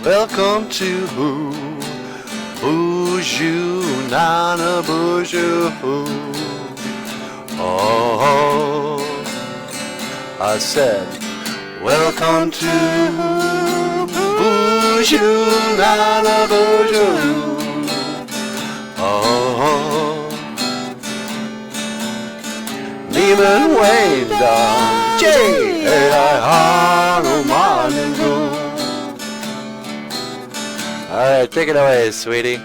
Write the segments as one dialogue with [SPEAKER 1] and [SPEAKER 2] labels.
[SPEAKER 1] Welcome to BOOZHOO, Nana BOOZHOO. Oh, I said, welcome to BOOZHOO, Nana BOOZHOO. Oh, Lehman Wayne Don J.A.I. Hanuman. Alright, take it away, sweetie.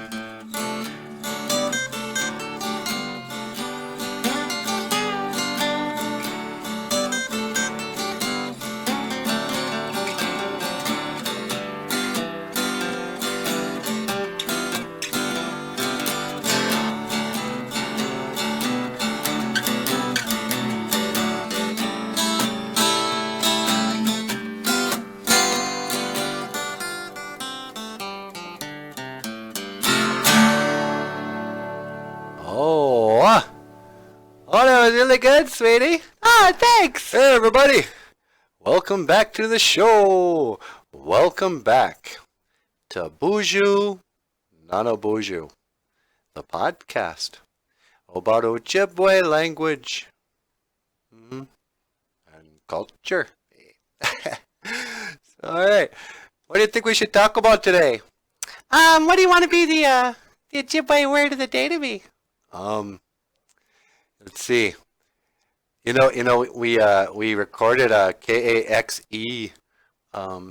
[SPEAKER 1] Oh, that was really good, sweetie. Ah, thanks. Hey, everybody. Welcome back to the show. Welcome back to BOOZHOO, Nana BOOZHOO, the podcast about Ojibwe language and culture. All right. What do you think we should talk about today?
[SPEAKER 2] What do you want to be the Ojibwe word of the day to be?
[SPEAKER 1] Let's see. We recorded a KAXE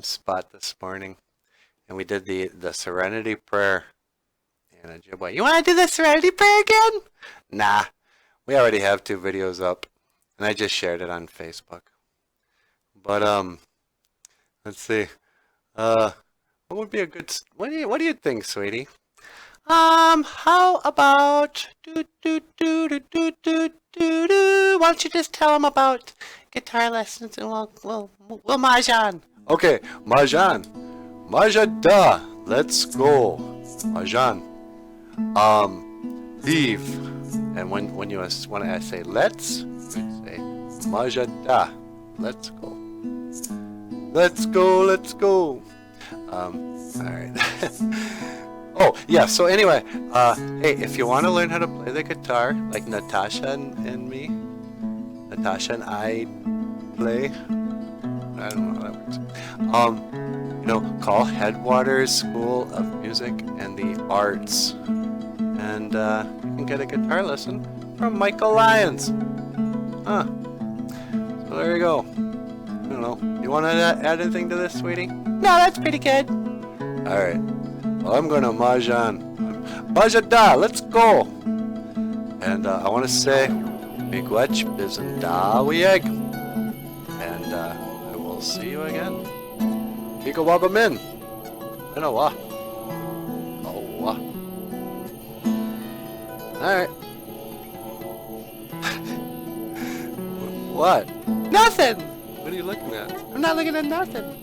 [SPEAKER 1] spot this morning, and we did the Serenity Prayer in Ojibwe.
[SPEAKER 2] You want to do the Serenity Prayer again?
[SPEAKER 1] Nah, we already have 2 videos up, and I just shared it on Facebook. But let's see. What would be a good? What do you think, sweetie?
[SPEAKER 2] How about why don't you just tell them about guitar lessons and we'll mahjong.
[SPEAKER 1] Okay, mahjong. Maajaadaa. Let's go. Mahjong. Leave. And when you want to say let's, you say Maajaadaa. Let's go. Let's go. Let's go. All right. Oh, yeah, so anyway, hey, if you want to learn how to play the guitar, like Natasha and me, Natasha and I play, I don't know how that works, call Headwaters School of Music and the Arts, and you can get a guitar lesson from Michael Lyons. So there you go. I don't know, you want to add anything to this, sweetie?
[SPEAKER 2] No, that's pretty good.
[SPEAKER 1] All right. Well, I'm going to mahjong. Maajaadaa, let's go. And I want to say, Miigwech Bizandawieg. And I will see you again. Kika Min. Anawa. Oh. All right. What?
[SPEAKER 2] Nothing.
[SPEAKER 1] What are you looking at?
[SPEAKER 2] I'm not looking at nothing.